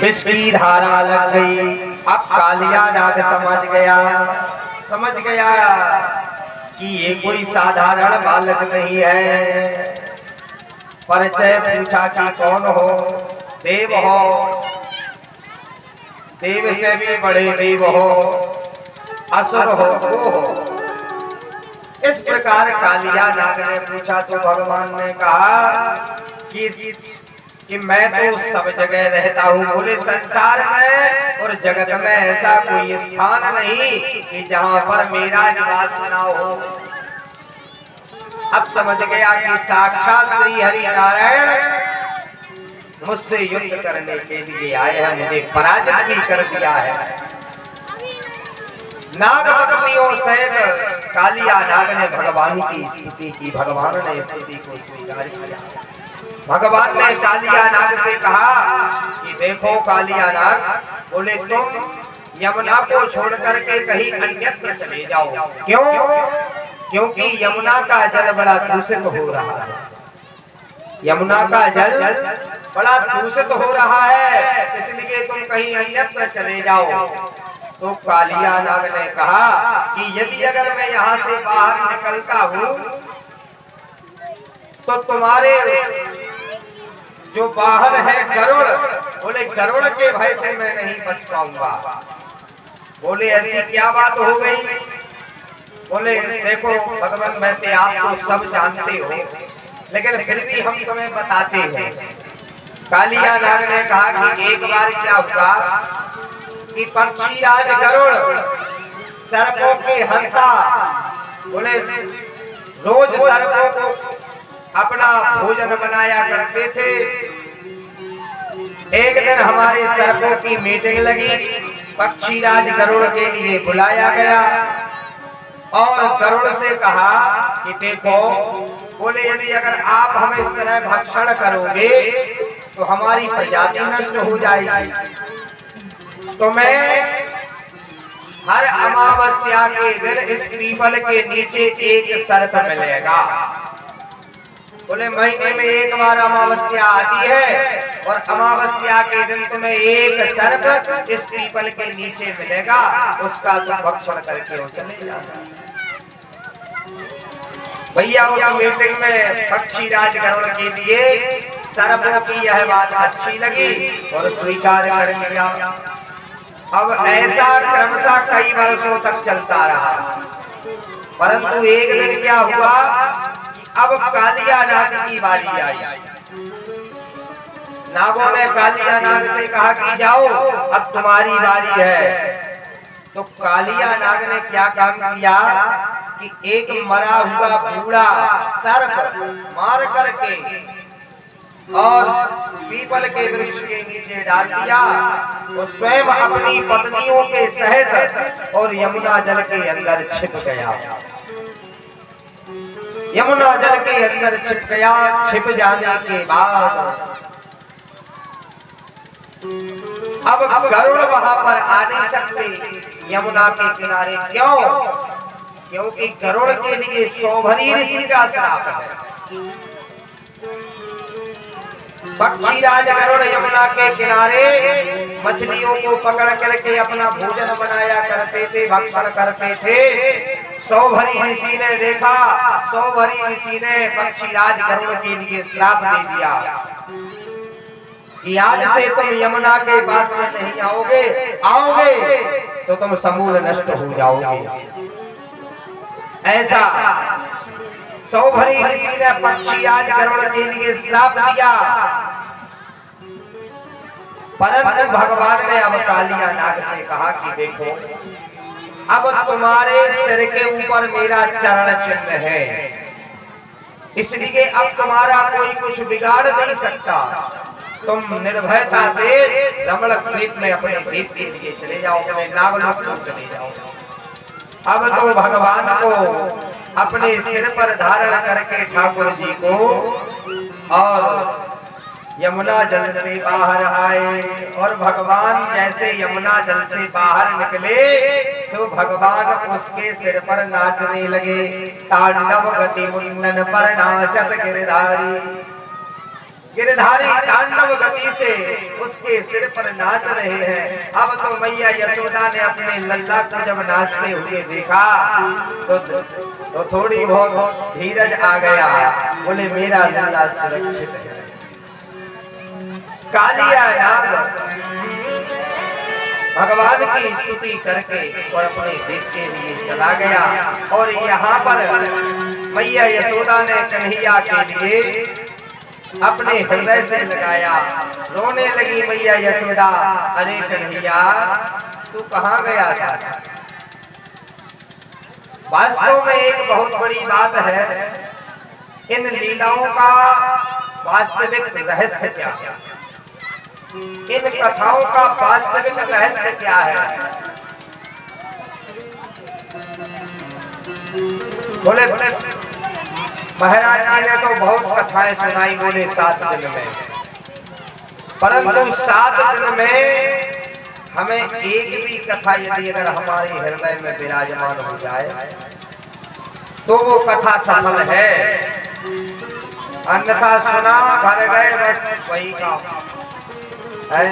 विष की धारा लग गई। अब कालिया नाग समझ गया कि ये कोई साधारण बालक नहीं है। परिचय पूछा कि कौन हो? देव हो, देव से भी बड़े देव हो, असुर हो, वो हो। इस प्रकार कालिया नाग ने पूछा तो भगवान ने कहा कि मैं तो सब जगह रहता हूँ। बोले संसार में और जगत में ऐसा कोई स्थान नहीं कि जहाँ पर मेरा निवास ना हो। अब समझ गया कि साक्षात श्री हरि नारायण मुझसे युद्ध करने के लिए आए हैं, मुझे पराजित भी कर दिया है। नाग पत्नियों सहित कालिया नाग ने भगवान की स्तुति की। भगवान ने स्तुति को स्वीकार किया। भगवान ने कालिया नाग से कहा कि देखो कालिया नाग, बोले तुम यमुना को छोड़ करके कहीं अन्यत्र चले जाओ। क्यों? क्योंकि यमुना का जल बड़ा दूषित हो रहा है। यमुना का जल बड़ा दूषित हो रहा है, इसलिए तुम कहीं अन्यत्र चले जाओ। तो कालिया नाग ने कहा कि यदि अगर मैं यहाँ से बाहर निकलता हूँ तो तुम्हारे जो बाहर है गरुड़, बोले गरुड़ के भय से मैं नहीं बच पाऊंगा। बोले ऐसी क्या बात हो गई? बोले देखो भगवान, वैसे आप तो सब जानते हो, लेकिन फिर भी हम तुम्हें बताते हैं। कालिया नाग ने कहा कि एक बार क्या हुआ कि पक्षी राज गरुड़ सर्पों की हंता, बोले रोज सर्पों को अपना भोजन बनाया करते थे। एक दिन हमारे सर्पों की मीटिंग लगी, पक्षी राज गरुड़ के लिए बुलाया गया और गरुड़ से कहा कि देखो, बोले यदि अगर आप हमें इस तरह भक्षण करोगे तो हमारी प्रजाति नष्ट हो जाएगी। तो मैं हर अमावस्या के दिन इस पीपल के नीचे एक सर्प मिलेगा। बोले महीने में एक बार अमावस्या आती है और अमावस्या के दिन तुम्हें एक सर्प इस पीपल के नीचे मिलेगा, उसका तुम भक्षण करके चले जाना। भैया उस मीटिंग में पक्षी राज गरुड़ के लिए सर्पों की यह बात अच्छी लगी और स्वीकार कर लिया। अब ऐसा क्रमशः कई वर्षों तक चलता रहा, परंतु एक दिन क्या हुआ, अब कालिया नाग की बारी आई। नागों ने कालिया नाग से कहा कि जाओ अब तुम्हारी बारी है। तो कालिया नाग ने क्या काम किया कि एक मरा हुआ बूढ़ा सर्प मार करके और पीपल के वृक्ष के नीचे डाल दिया और स्वयं अपनी पत्नियों के सहित और यमुना जल के अंदर छिप गया। यमुना जल के अंदर छिप गया। छिप जाने के बाद अब गरुड़ वहां पर आ नहीं सकते यमुना के किनारे। क्यों? क्योंकि गरुड़ के लिए सौभरी ऋषि का श्राप है। पक्षी राज गरुड़ यमुना के किनारे मछलियों को पकड़ करके अपना भोजन बनाया करते थे, भक्षण करते थे। सौभरी ऋषि ने देखा, सौभरी ऋषि ने पक्षी राज गरुड़ के लिए श्राप दे दिया कि आज से तुम यमुना के पास में नहीं आओगे तो तुम समूल नष्ट हो जाओगे। ऐसा सौभरी ऋषि ने पक्षी राज गरुड़ के लिए श्राप दिया। परंतु भगवान ने अब कालिया नाग से कहा कि देखो, अब तुम्हारे सिर के ऊपर मेरा चरण चिन्ह है, इसलिए अब तुम्हारा कोई कुछ बिगाड़ नहीं सकता। तुम निर्भयता से रमण द्वीप में अपने द्वीप के लिए चले जाओ, अपने नागलोक को चले जाओ। अब तो भगवान को अपने सिर पर धारण करके ठाकुर जी को और यमुना जल से बाहर आए और भगवान जैसे यमुना जल से बाहर निकले सो भगवान उसके सिर पर नाचने लगे। तांडव गति मुंडन पर नाचत गिरधारी। गिरधारी तांडव गति से उसके सिर पर नाच रहे हैं। अब तो मैया यशोदा ने अपने लल्ला को जब नाचते हुए देखा तो थोड़ी बहुत धीरज आ गया। बोले मेरा लल्ला सुरक्षित है। कालिया नाग भगवान की स्तुति करके और अपने देव के लिए चला गया। और यहाँ पर मैया यशोदा ने कन्हैया के लिए अपने हृदय से लगाया। रोने लगी मैया यशोदा, अरे कन्हैया तू कहाँ गया था? वास्तव में एक बहुत बड़ी बात है, इन लीलाओं का वास्तविक रहस्य क्या है, इन कथाओं का वास्तविक रहस्य क्या है? बोले महाराज जी ने तो बहुत कथाएं सुनाई, बोले 7 दिन में, परंतु 7 दिन में हमें एक भी कथा यदि अगर हमारे हृदय में विराजमान हो जाए तो वो कथा सफल है, अन्यथा सुना घर गए बस वही काम है।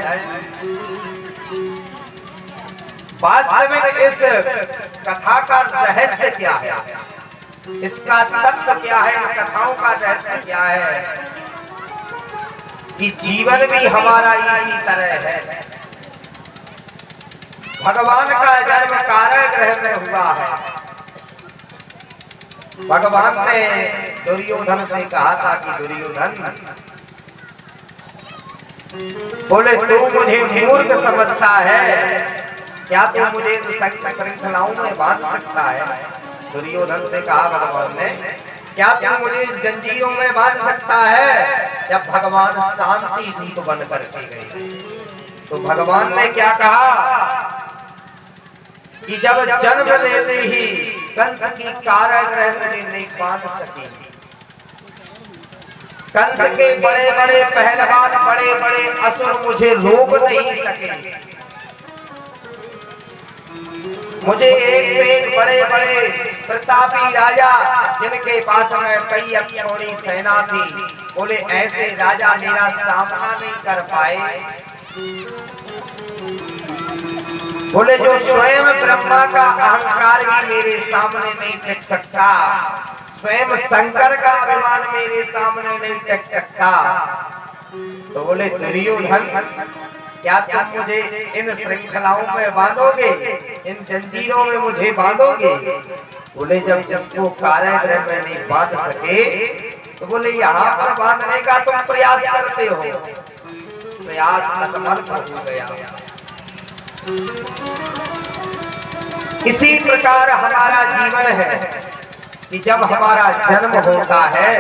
वास्तविक इस कथा का रहस्य क्या है, इसका तत्व क्या है, इन कथाओं का रहस्य क्या है कि जीवन भी हमारा इसी तरह है। भगवान का जन्म कारागृह में हुआ है। भगवान ने दुर्योधन से कहा था कि दुर्योधन, बोले तू मुझे मूर्ख समझता है, क्या तू मुझे श्रृंखलाओं में बांध सकता है? दुर्योधन से कहा भगवान ने, क्या तू मुझे जंजीरों में बांध सकता है? जब भगवान शांति दूत बन करके गए तो भगवान ने क्या कहा कि जब जन्म लेते ही कंस की कारागृह मुझे नहीं बांध सकी। कंस के बड़े बड़े पहलवान, बड़े बड़े असुर मुझे रोक नहीं सके। मुझे एक से एक बड़े बड़े प्रतापी राजा, जिनके पास में कई अक्षौणी सेना थी, बोले ऐसे राजा मेरा सामना नहीं कर पाए। बोले जो स्वयं ब्रह्मा का अहंकार भी मेरे सामने नहीं टिक सकता, स्वयं शंकर का अभिमान मेरे सामने नहीं टिक सकता। तो बोले दुर्योधन, क्या तुम मुझे इन श्रृंखलाओं में बांधोगे, इन जंजीरों में मुझे बांधोगे? बोले जब जिसको कारागृह में नहीं बांध सके तो बोले यहाँ पर बांधने का तुम प्रयास करते हो, प्रयास असफल हो गया। इसी प्रकार हमारा जीवन है कि जब हमारा जन्म होता है,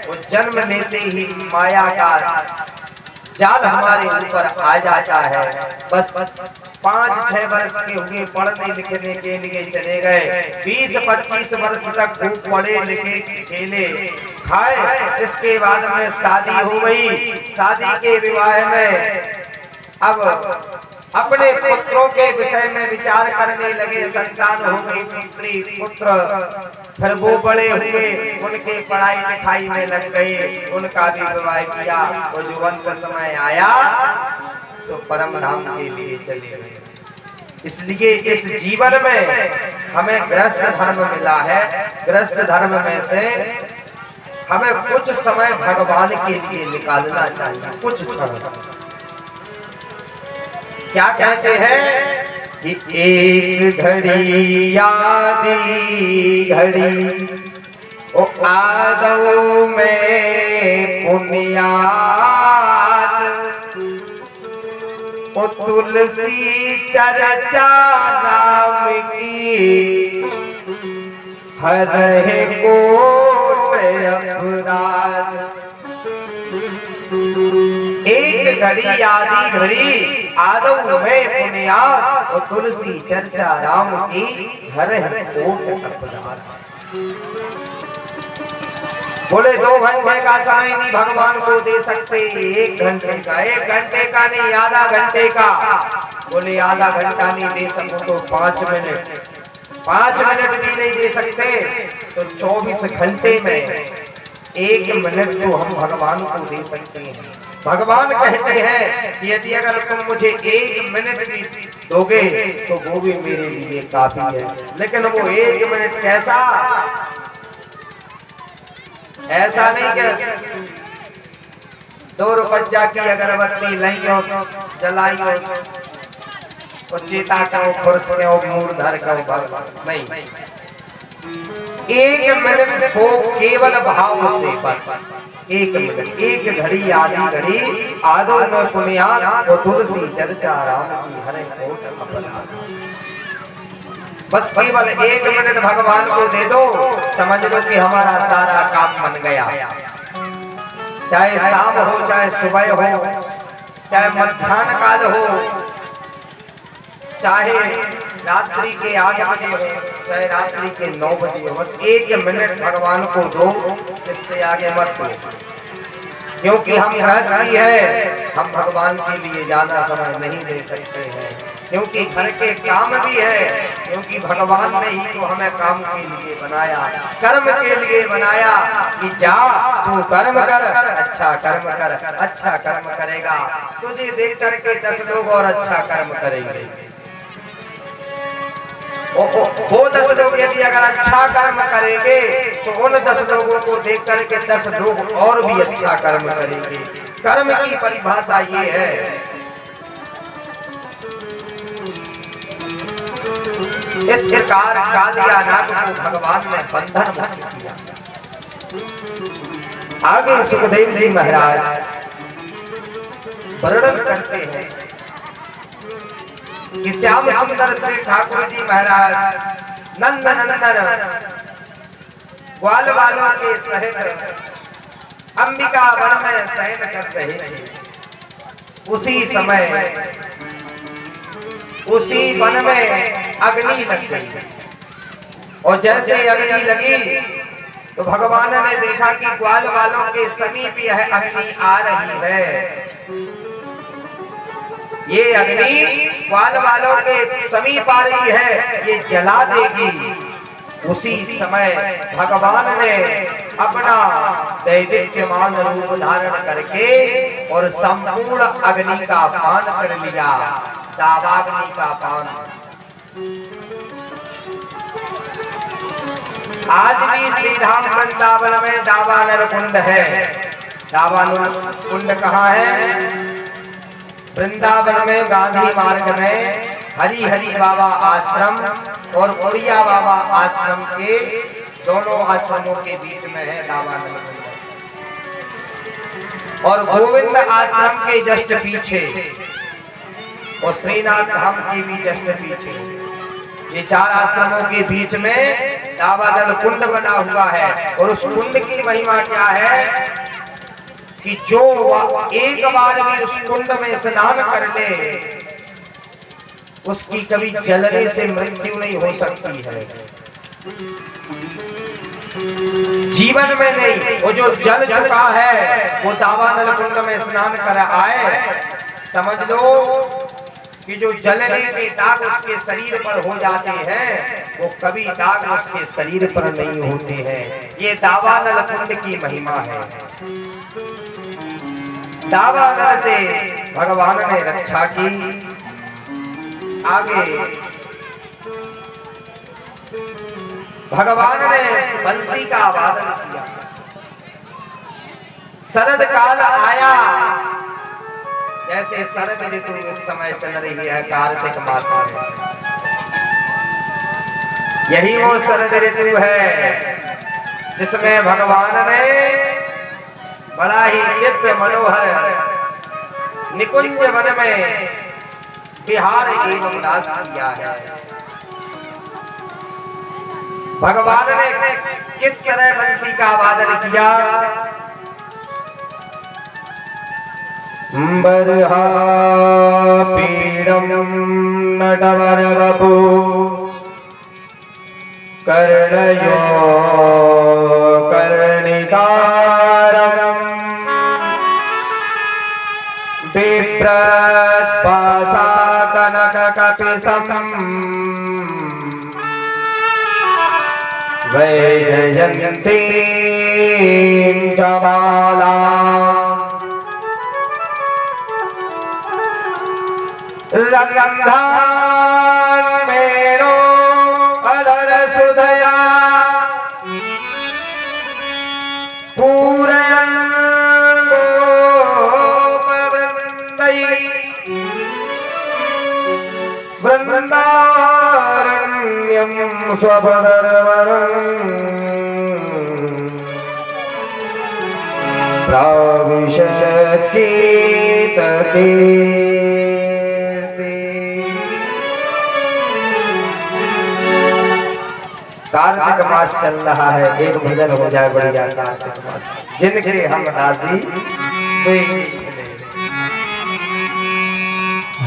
वो जन्म लेते ही माया का जाल हमारे ऊपर आ जाता है। बस 5-6 वर्ष के हुए, पढ़ने लिखने के लिए चले गए, 20-25 वर्ष तक खूब पढ़े लिखे, खेले खाए, इसके बाद में शादी हो गई। शादी के विवाह में अब अपने पुत्रों के विषय में विचार करने लगे, संतान हो गई, पुत्री पुत्र, फिर वो बड़े हुए, उनके पढ़ाई लिखाई में लग गए, उनका भी विवाह किया। तो जुवन का समय आया तो परम धाम के लिए चले गए। इसलिए इस जीवन में हमें गृहस्थ धर्म मिला है। गृहस्थ धर्म में से हमें कुछ समय भगवान के लिए निकालना चाहिए, कुछ क्षण। क्या कहते हैं कि एक घड़ी आधी घड़ी ओ आदौ में पुण्यात, ओ तुलसी चर्चा नाम की हरहि कोट अपराध। एक घड़ी आधी घड़ी आदौ में पुण्यात, और तुलसी चर्चा राम की हरहि कोट अपराध। बोले 2 घंटे का समय नहीं भगवान को दे सकते, 1 घंटे का, 1 घंटे का नहीं, आधा घंटे का। बोले आधा घंटा नहीं दे सको तो 5 मिनट, 5 मिनट भी नहीं दे सकते तो 24 घंटे में एक मिनट तो हम भगवान को दे सकते हैं। भगवान कहते हैं कि यदि अगर तुम मुझे एक मिनट भी दोगे तो वो भी मेरे लिए काफी है। लेकिन वो एक मिनट कैसा, ऐसा नहीं कि 2 रुपया की अगरबत्ती लाई हो जलाई हो और चेता का खुर्स के मूर्धर का नहीं, एक मिनट को केवल भाव से, बस एक मिनट, एक घड़ी आधी घड़ी आदो में पुण्यात और तुलसी चर्चा राम की हरे कोट अपना। बस केवल एक मिनट भगवान को दे दो, समझ लो कि हमारा सारा काम बन गया। चाहे शाम हो, चाहे सुबह हो, चाहे मध्याह्न काल हो, चाहे रात्रि के 8 बजे हो, चाहे रात्रि के 9 बजे हो, बस एक मिनट भगवान को दो, इससे आगे मत दो। क्योंकि हम गृहस्थी है, हम भगवान के लिए ज्यादा समय नहीं दे सकते हैं, क्योंकि घर के काम भी है, क्योंकि भगवान ने ही तो हमें काम के लिए बनाया, कर्म के लिए बनाया कि जा तू कर्म कर, अच्छा कर्म कर, अच्छा कर्म करेगा तुझे देख करके 10 लोग और अच्छा कर्म करेंगे। वो 10 लोग यदि अगर अच्छा कर्म करेंगे तो उन 10 लोगों को देख करके 10 लोग और भी अच्छा कर्म करेंगे। कर्म की परिभाषा ये है, इस प्रकार कालिया नाग को भगवान ने बंधन मुक्त किया। आगे सुखदेव जी महाराज वर्णन करते हैं कि श्याम सुंदर श्री ठाकुर जी महाराज नंद नंदन ग्वाल वालों के सहित अंबिका वन में शयन कर रहे थे। उसी समय उसी वन में अग्नि लग गई, और जैसे अग्नि लगी तो भगवान ने देखा कि ग्वाल वालों के समीप यह अग्नि आ रही है। ये अग्नि ग्वाल वालों के समीप आ रही है, ये जला देगी। उसी समय भगवान ने अपना दैदिप्यमान रूप धारण करके और संपूर्ण अग्नि का पान कर लिया, दावाग्नि का पान। आज भी श्रीधाम वृंदावन में दावानल कुंड है। दावानल कुंड कहाँ है? वृंदावन में गांधी मार्ग में हरि हरि बाबा आश्रम और उड़िया बाबा आश्रम के दोनों आश्रमों के बीच में है दावानल कुंड, और गोविंद आश्रम के जस्ट पीछे और श्रीनाथ धाम के भी जस्ट पीछे, ये 4 आश्रमों के बीच में दावानल कुंड बना हुआ है। और उस कुंड की महिमा क्या है कि जो एक बार भी उस कुंड में स्नान कर ले उसकी कभी जलने से मृत्यु नहीं हो सकती है, जीवन में नहीं। वो जो जल चुका है वो दावानल कुंड में स्नान कर आए, समझ लो कि जो जलने के दाग उसके शरीर पर हो जाते हैं वो कभी दाग उसके शरीर पर नहीं होते हैं। ये दावानल कुंड की महिमा है। दावानल से भगवान ने रक्षा की। आगे भगवान ने बंसी का वादन किया। शरद काल आया, जैसे शरद ऋतु इस समय चल रही है कार्तिक मास में, यही वो शरद ऋतु है जिसमें भगवान ने बड़ा ही दिव्य मनोहर निकुंज वन में विहार एवं उल्लास किया है। भगवान ने किस तरह बंसी का वादन किया? बरहा पीड़म नटवर वपु कर्णयो कर्णिकारम् बिभ्रत्पासा कनक कपिसम् वैजयन्ती जमाला रंगंधान मेरो अलर सुदया वृंदारण्यं स्वपदर्वणम् प्राविशत्कीर्तके कार्तिक मास चल रहा है, एक भजन हो जाए बढ़िया कार्तिक मास जिनके हम दासी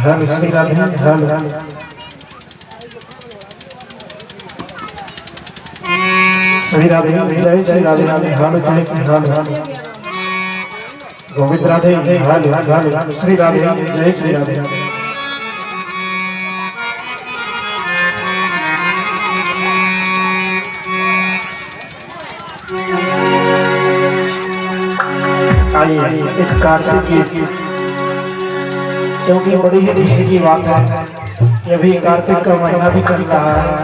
हर श्री राधे हर श्री राधे जय श्री राधे राधे हर जय हर गोविंद राधे हर हर श्री राधे जय श्री राधे आइए इस कार्तिक की, क्योंकि बड़ी ही खुशी की बात है कि अभी कार्तिक का महीना भी चल रहा है।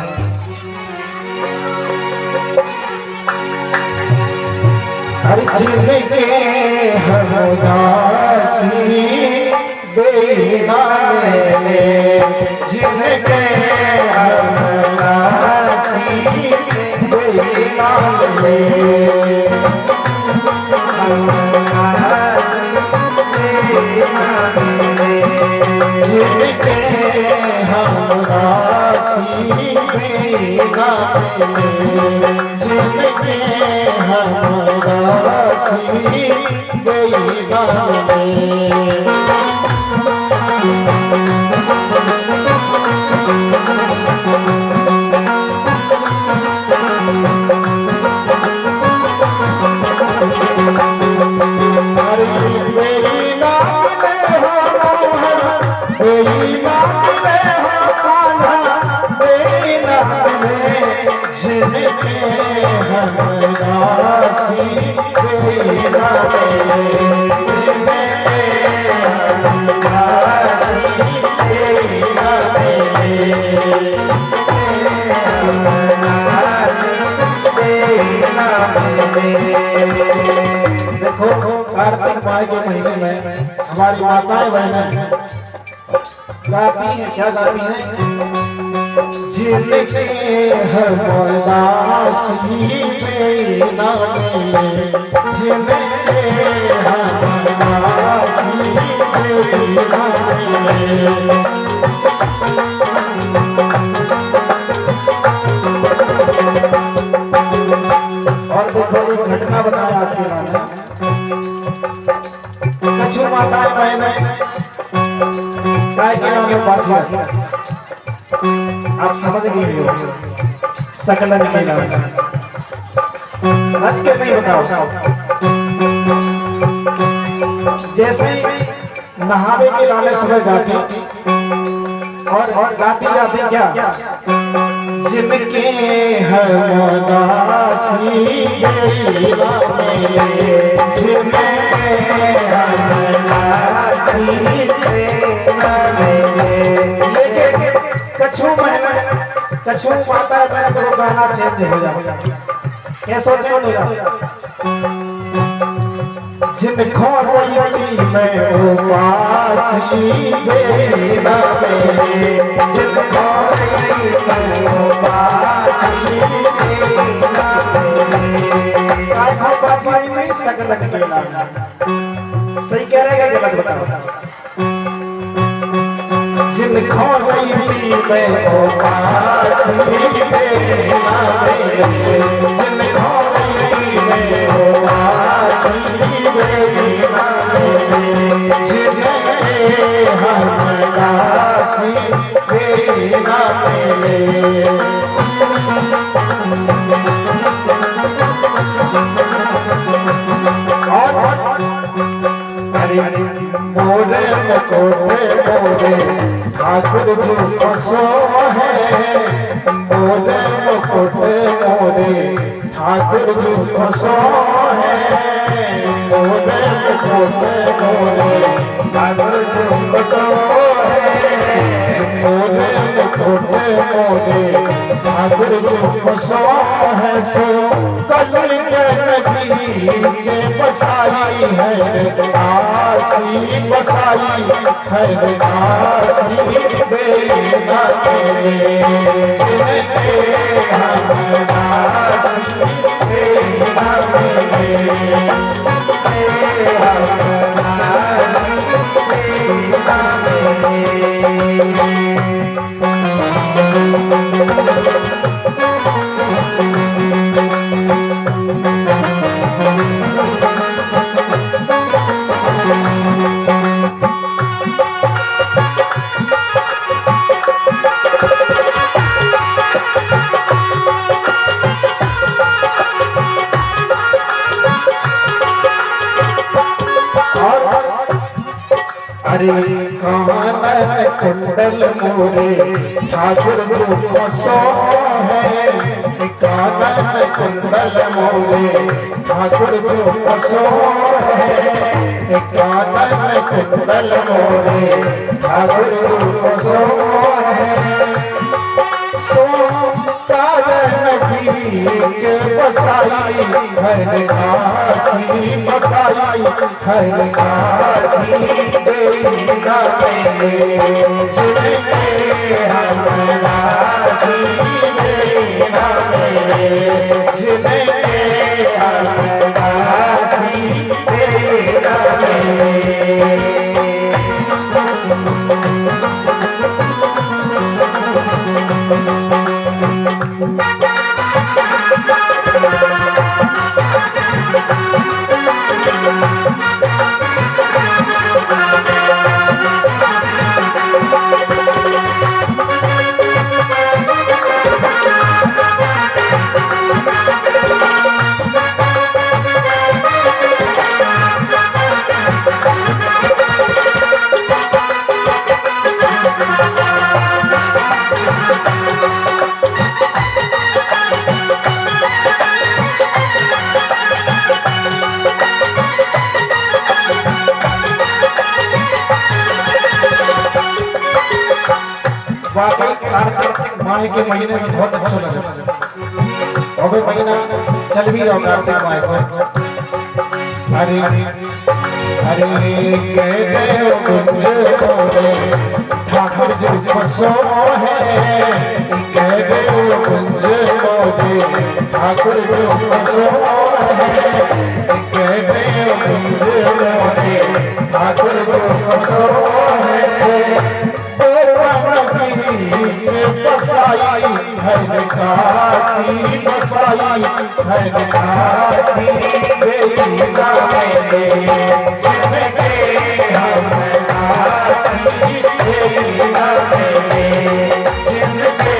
हर जिनके हम दासी बेना ले, जिनके हम दासी बेना ले, जिनके हम दासी बेना ले, जिनके हम दासी बेना ले। देखो कार्तिक माह के महीने में हमारी माताएं बहनें गाती हैं, क्या गाती हैं? जिनके हर दासी बेना ले, जिनके हर दासी बेना ले। और देखो एक घटना बताया आपके नाम में, कछु माताएं बहनें गाय के नाम में पास किया, आप समझ गए हो, सकलन के नाम रख के नहीं बताओ। जैसे नहावे के लाले सुबह जाती और गाती जाती क्या, जिनके हम दासी बेना ले, जिनके हम दासी बेना ले। लेकिन कछु महीने कछु माता बहन को गाना चेंज हो जाता, कैसे चेंज हो जाता? जिनको कोई में उपासी बेना ले, जिनको कोई में उपासी बेना ले। ऐसा उपासी नहीं सकलन के नाम, सही कह रहे हैं गलत बताओ? जिनको कोई में उपासी बेना ले, जिनको कोई में उपासी बेना ले, जिनके हम दासी बेना ले। मोरे मोरे मोरे ठाकुर जो बसो है मोरे मुकुट मोरे ठाकुर जो बसो है मोरे मुकुट मोरे ठाकुर जो बसो है मोरे मुकुट मोरे ठाकुर जो बसो है सो कली बीच बसाई है काशी बसाई है काशी बेना तेरे हम काशी बेना तेरे हम काशी बेना अरे कानन कुंडल मोरे ठाकुर जो बसो है कानन कुंडल मोरे ठाकुर जो बसो है कानन कुंडल मोरे ठाकुर जो बसो है सो कानन बीच बसाई हर काशी बसाई हर काशी बेना तेरे जिनके हम काशी बेना तेरे जिनके हम काशी बेना तेरे वाकई कार्तिक माह के महीने में बहुत अच्छा लगा और वो महीना चल भी रहा कार्तिक माह पर अरे अरे कहते हो कुंज मोरे ठाकुर जो बसो है कहते हो कुंज मोरे ठाकुर जो बसो है कहते हो कुंज मोरे ठाकुर जो बसो है बसाई है काशी बसाई है काशी बेना तेरे जिनके हम काशी बेना तेरे जिनके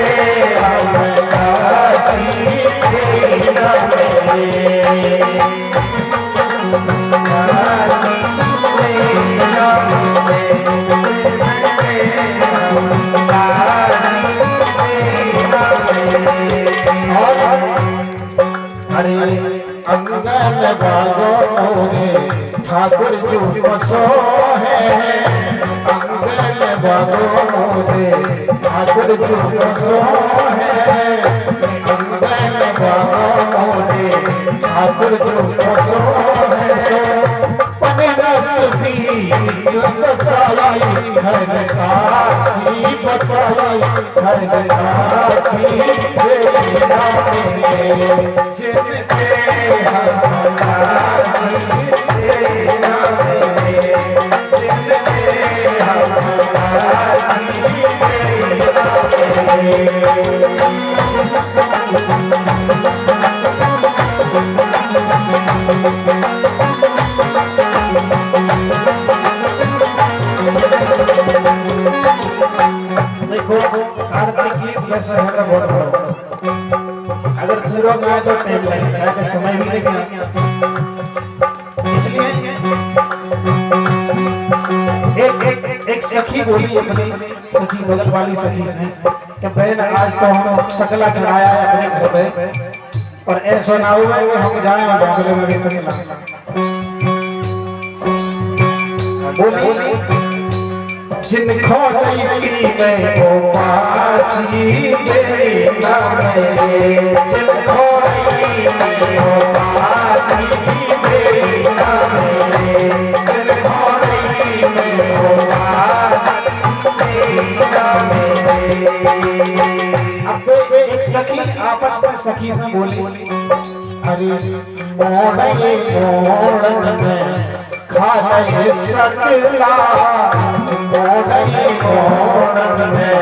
हम काशी बेना तेरे अंगन बागो मोरे ठाकुर जो बसो है अंगन बागो मोरे ठाकुर जो बसो है अंगन बागो मोरे ठाकुर जो बसो है सो पनरस बीच बसाई हर काशी बसाई हर काशी बेना तेरे जिनके हम काशी बेना तेरे जिनके हम काशी बेना तेरे देखो कार्तिक गीत वैसा है ना बहुत बड़ा अगर पूरा गाए तो टाइम लगेगा कि समय भी लगेगा इसलिए एक एक सखी बोली अपनी सखी बगल वाली सखी से कि बहन आज तो हम सकला चढ़ाया है अपने घर पे, और ऐसा ना हुआ कि हम जाएं और बाबले में सकला। बोली जिनको नहीं मैं वो पासी मेरी नाम है, जिनको नहीं मैं वो पासी मेरी नाम है, जिनको नहीं मैं वो पासी मेरी नाम है। अब एक सखी आपस में सखी से बोली, अरे मोड़े मोड़न में खाए सकला, मोड़े मोड़न में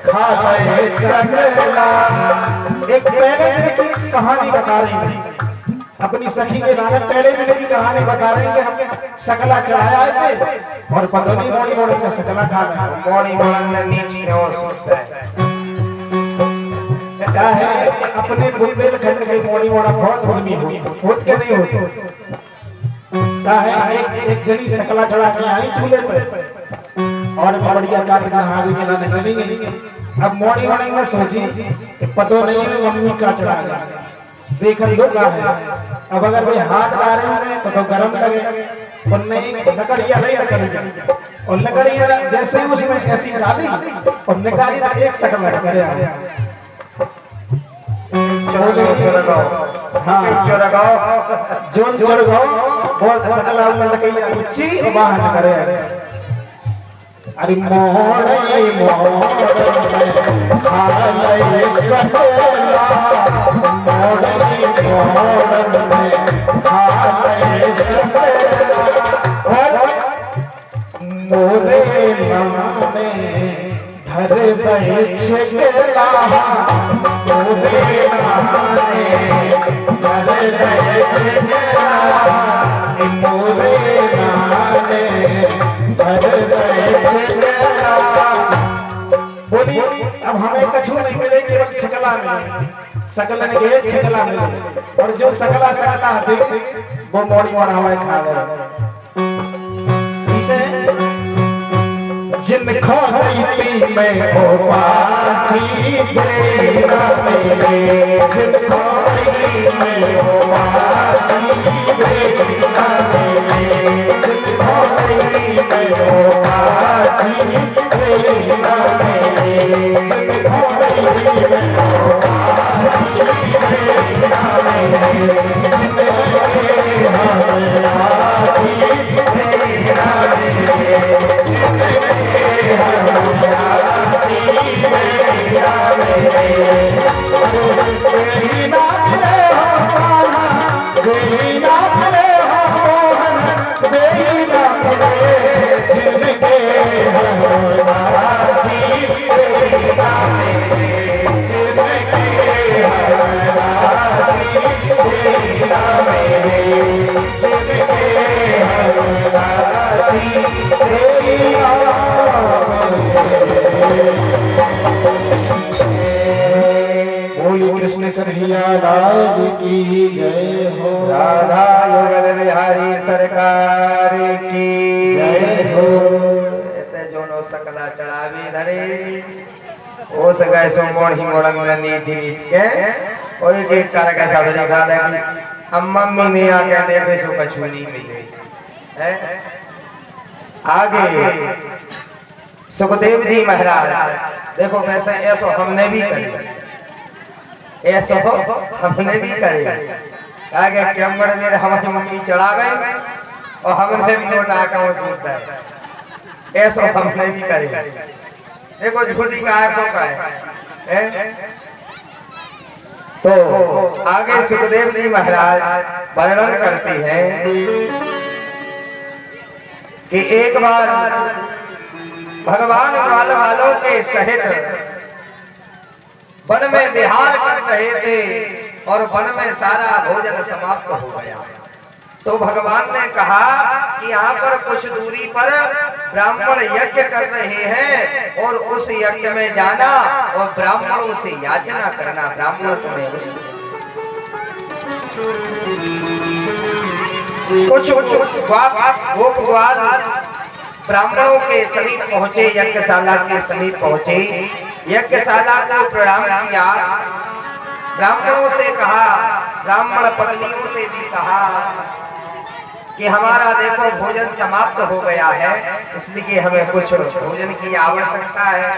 खाए सकला। एक पहले दिन की कहानी बता रही थी अपनी सखी के नाम, पहले दिन की कहानी बता रही कि हम सकला चढ़ाया थे और पता नहीं मोड़ी मोड़न में सकला खा रहे, मोड़ी मोड़न में नीची है और सुनता है क्या है अपने बुंदेलखंड की मोड़ी मोड़ा बहुत उर्मी हुई, खुद के नहीं होती। क्या है एक जनी सकला चढ़ा के आई चूल्हे पे और बढ़िया कार्य नहावी के लाने चली गई। अब मोड़ी मोड़ी में सोची कि पतो नहीं मम्मी का चढ़ा गया, देखन लो क्या है। अब अगर वे हाथ डाले होंगे तो गर्म लगे, और नहीं लकड़ियां नहीं लकड़ियां, और लकड़ियां जैसे उसमें ऐसी डाली और निकाली तो एक सकला करे आया। जोन चढ़गाओ बहुत सकला में लकैया उच्ची और बाहर न करे। अरे मोड़े मोड़न खाए सकला, मोड़े मोड़न खाए सकला, मोरे नामे धर दे छगला, मोरे नामे धर दे छगला, मोरे नामे धर दे छगला। बोली अब हमें कछु नहीं मिले, केवल छगला मिले, सकलन के छगला मिले, और जो सकला सकता है वो मोड़ी मोड़ा हवाई खा गए। जिनको नहीं मैं वो पासी मेरा मेरे, जिनको नहीं मैं वो पासी मेरा मेरे, जिनको नहीं मैं वो पासी मेरा मेरे, जिनको नहीं मैं वो पासी मेरा मेरे, कृष्ण कन्हैया लाल की जय हो, राधा योगल बिहारी सरकार की जय हो। जोनो सकला चढ़ावी धरे ओ सगाई सो मोड़ी मोड़न में नीचे नीच के कोई के कर के सब दिखा दे कि हम मम्मी ने आके देवे सो कछु नहीं मिले है। आगे सुखदेव जी महाराज देखो वैसे ऐसा हमने भी करी, ऐसा हमने भी करे। आगे कैमरे में हमारी मम्मी चढ़ा गई और हमने भी लौटा के सूता है, ऐसा हमने भी करे। देखो झूठी का है। तो आगे सुखदेव जी महाराज वर्णन करते हैं कि एक बार भगवान ग्वाल वालों के सहित वन में विहार कर रहे थे और वन में सारा भोजन समाप्त हो गया। तो भगवान ने कहा कि यहाँ पर कुछ दूरी पर ब्राह्मण यज्ञ कर रहे हैं और उस यज्ञ में जाना और ब्राह्मणों से याचना करना। ब्राह्मण तुम्हें कुछ ब्राह्मणों के समीप पहुंचे, यज्ञशाला के समीप पहुंचे, यज्ञशाला को प्रणाम किया, ब्राह्मणों से कहा, ब्राह्मण पत्नियों से भी कहा कि हमारा देखो भोजन समाप्त हो गया है, इसलिए हमें कुछ भोजन की आवश्यकता है।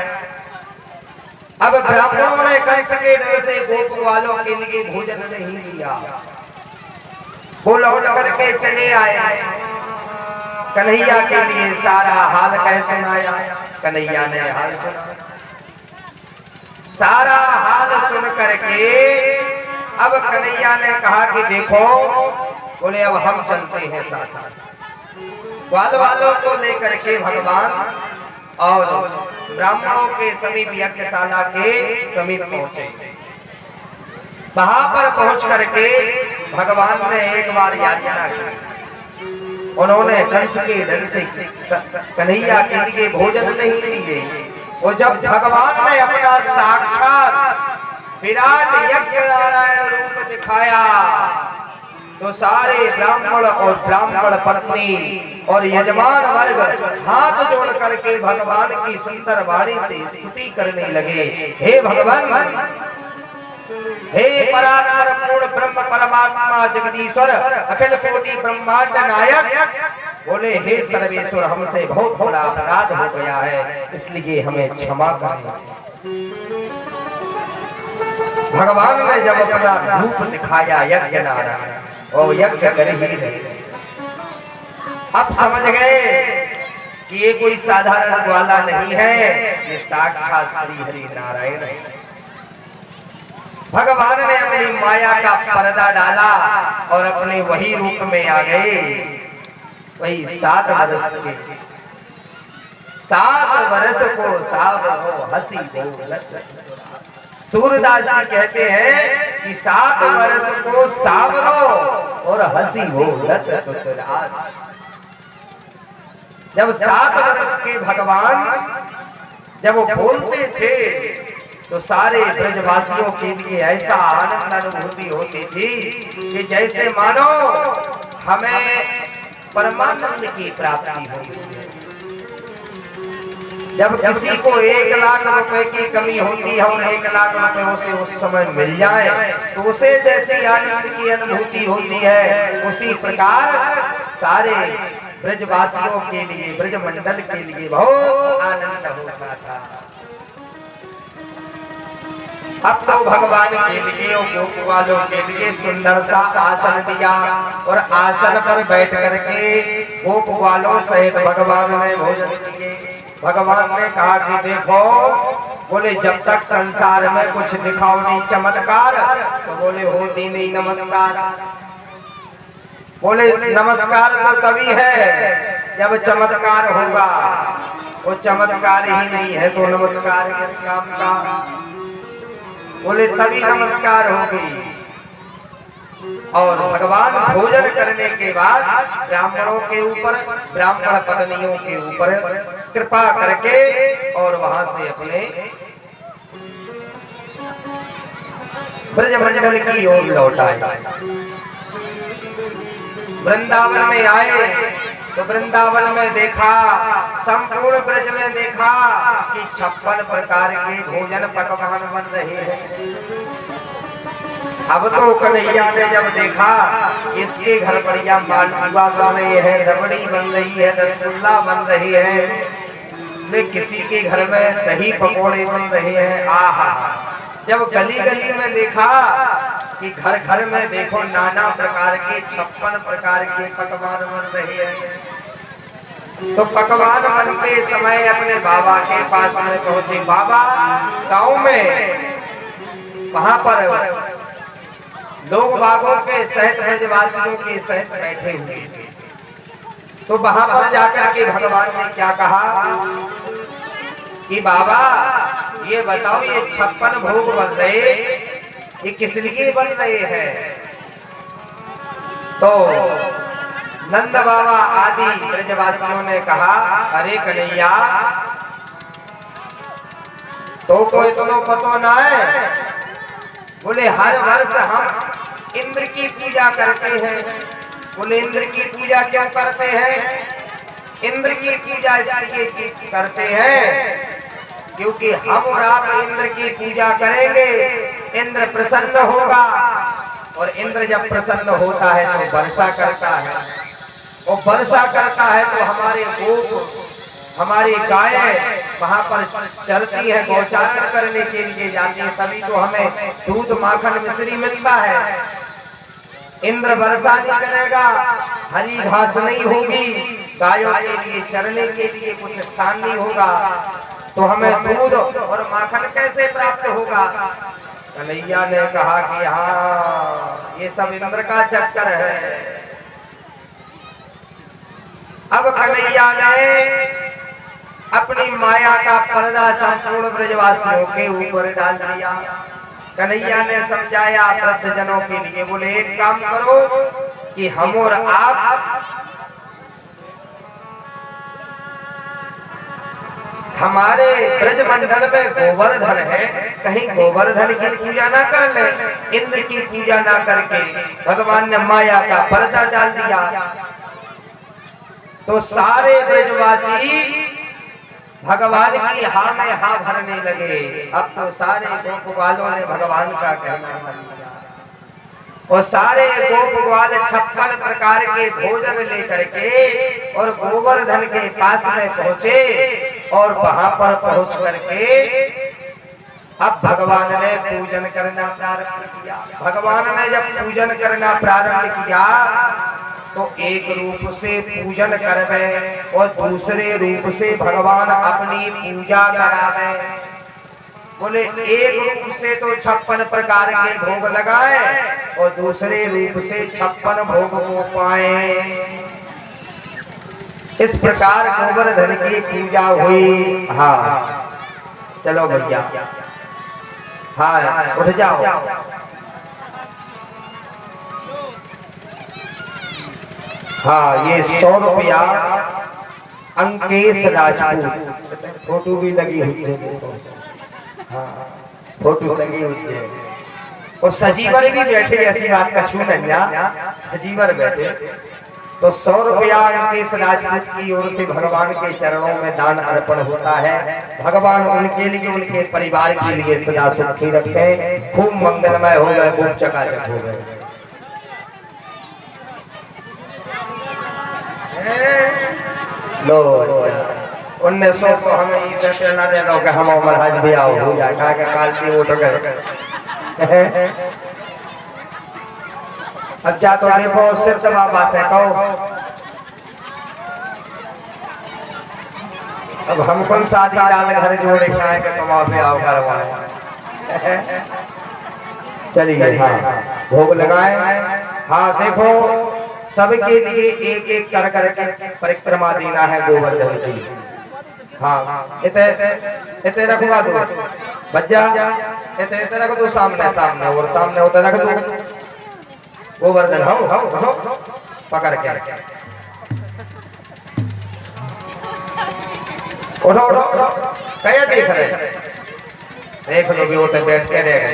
अब ब्राह्मणों ने कंस के डर से गोप वालों के लिए भोजन नहीं दिया, वो लौट करके चले आए। कन्हैया के लिए सारा हाल कह सुनाया, कन्हैया ने हाल सुना, सारा हाल सुन करके अब कन्हैया ने कहा कि देखो, बोले अब हम चलते हैं साथ, ग्वाल वालों को लेकर के भगवान और ब्राह्मणों के समीप यज्ञशाला के समीप पहुंचे। वहां पर पहुंच करके भगवान ने एक बार याचना की, उन्होंने कंस के डर से कन्हैया के लिए भोजन नहीं दिए। वो जब भगवान ने अपना साक्षात विराट यज्ञ नारायण रूप दिखाया तो सारे ब्राह्मण और ब्राह्मण पत्नी और यजमान वर्ग हाथ जोड़ करके भगवान की सुंदर वाणी से स्तुति करने लगे। हे भगवान, हे परात्पर पूर्ण ब्रह्म परमात्मा जगदीश्वर अखिल कोटि ब्रह्मांड नायक, बोले हे सर्वेश्वर, हमसे बहुत बड़ा अपराध हो गया है, इसलिए हमें क्षमा करें। भगवान ने जब अपना रूप दिखाया यज्ञ नारायण, और यज्ञ कर ही रहे, अब समझ गए कि ये कोई साधारण ग्वाला नहीं है, ये साक्षात श्री हरि नारायण है। भगवान ने अपनी माया का पर्दा डाला और अपने वही रूप में आ गए। वही 7 वर्ष के, 7 वर्ष को सावरो हसी दौलत। सूरदास जी कहते हैं कि 7 वर्ष को सावरो और हसी हो लत तुतराज। जब 7 वर्ष के भगवान जब वो बोलते थे तो सारे ब्रजवासियों के लिए ऐसा आनंद अनुभूति होती थी कि जैसे मानो हमें परमानंद की प्राप्ति होती है। जब किसी को 1 लाख रुपए की कमी होती है और 1 लाख रुपए उसे उस समय मिल जाए तो उसे जैसी आनंद की अनुभूति होती है, उसी प्रकार सारे ब्रजवासियों के लिए, ब्रजमंडल के लिए बहुत आनंद होता था। अब तो भगवान के लिए और गोप वालों के लिए सुंदर सा आसन दिया और आसन पर बैठ करके गोप वालों सहित भगवान ने भोजन किए। भगवान ने कहा कि देखो, बोले जब तक संसार में कुछ दिखाओ नहीं चमत्कार, तो बोले होती नहीं नमस्कार। बोले नमस्कार तो तभी है जब चमत्कार होगा, वो चमत्कार ही नहीं है तो नमस्कार किस काम का। बोले तभी नमस्कार होगी। और भगवान भोजन करने के बाद ब्राह्मणों के ऊपर, ब्राह्मण पत्नियों के ऊपर कृपा करके और वहां से अपने ब्रजमंडल की ओर लौट आए। वृंदावन में आए तो वृंदावन में देखा, संपूर्ण ब्रज में देखा कि 56 प्रकार के भोजन पकवान बन रहे हैं। अब तो कन्हैया ने जब देखा इसके घर बढ़िया मालपुआ बन रही है, रबड़ी बन रही है, रसगुल्ला बन रही है, वे किसी के घर में दही पकौड़े बन रहे हैं। आहा, जब गली गली में देखा कि घर घर में देखो नाना प्रकार के 56 प्रकार के पकवान बन रहे हैं, तो पकवान बनते समय अपने बाबा के पास में पहुंचे। बाबा, गांव में वहां पर लोग बागों के सहित ब्रजवासियों के सहित बैठे हुए थे, तो वहां पर जाकर के भगवान ने क्या कहा कि बाबा ये बताओ, ये 56 भोग बन रहे, ये किस लिए बन रहे हैं? तो नंद बाबा आदि ब्रजवासियों ने कहा, अरे कन्हैया, तो कोई तुम्हें पता ना है। बोले हर वर्ष हम इंद्र की पूजा करते हैं। बोले इंद्र की पूजा क्यों करते हैं? इंद्र की पूजा इसलिए करते हैं क्योंकि हम और आप इंद्र की पूजा करेंगे, इंद्र प्रसन्न होगा, और इंद्र जब प्रसन्न होता है तो वर्षा करता है, और वर्षा करता है तो हमारे गोप, हमारी गायें वहां पर चलती है, गौचारण करने के लिए जाती है, तभी तो हमें दूध माखन मिश्री मिलता है। इंद्र वर्षा नहीं करेगा, हरी घास नहीं होगी, गायों के लिए चरने के लिए कुछ स्थान नहीं होगा, तो हमें दूध और माखन कैसे प्राप्त होगा। कन्हैया ने कहा कि हाँ, ये सब इंद्र का चक्कर है। अब कन्हैया ने अपनी माया का पर्दा संपूर्ण ब्रजवासियों के ऊपर डाल दिया। कन्हैया ने समझाया वृद्धजनों के लिए, बोले एक काम करो कि हम और आप हमारे ब्रजमंडल में गोवर्धन है, कहीं गोवर्धन की पूजा ना कर ले, इंद्र की पूजा ना करके भगवान ने माया का पर्दा डाल दिया। तो सारे ब्रजवासी भगवान की हाँ में हाँ भरने लगे। अब तो सारे गोप ग्वालों ने भगवान का कहना मान लिया, और सारे गोप ग्वाल 56 प्रकार के भोजन लेकर के और गोवर्धन के पास में पहुंचे, और वहां पर पहुंच करके अब भगवान ने पूजन करना प्रारंभ किया। भगवान ने जब पूजन करना प्रारंभ किया तो एक रूप से पूजन करवे और दूसरे रूप से भगवान अपनी पूजा करावे। बोले एक रूप से तो 56 प्रकार के भोग लगाए और दूसरे रूप से 56 भोग को पाए। इस प्रकार गोवर्धन की पूजा हुई। हाँ चलो भैया, हाँ उठ जाओ। हाँ ये 100 रुपया अंकेश राजपूत, फोटो भी लगी हुई है। हाँ फोटो लगी हुई है, और सजीवर भी बैठे, ऐसी बात का छू नहीं, सजीवर बैठे। तो 100 रुपया अंकेश राजपूत की ओर से भगवान के चरणों में दान अर्पण होता है। भगवान उनके लिए, उनके परिवार के लिए सदा सुखी रखें, खूब मंगलमय हो गए, खूब चकाचक हो गए। लो 1900 तो हमें इसे प्रेरणा दे दो कि हम महाराज भी आओ हो जाए, कहा कि काल से उठ गए। अब जा तो देखो सिद्ध बाबा से कहो, अब हम कौन शादी लाल घर जोड़े खाए कि तुम आप आओ करवाए। चलिए हाँ भोग लगाए। हाँ देखो सबके लिए एक एक कर करके परिक्रमा देना है गोवर्धन की। हाँ इतने रखवा दो बच्चा, इतने रख दो सामने सामने, और सामने होता रख दो गोवर्धन। हो पकड़ के उठो उठो, क्या देख रहे, देख लो भी होते बैठ के रह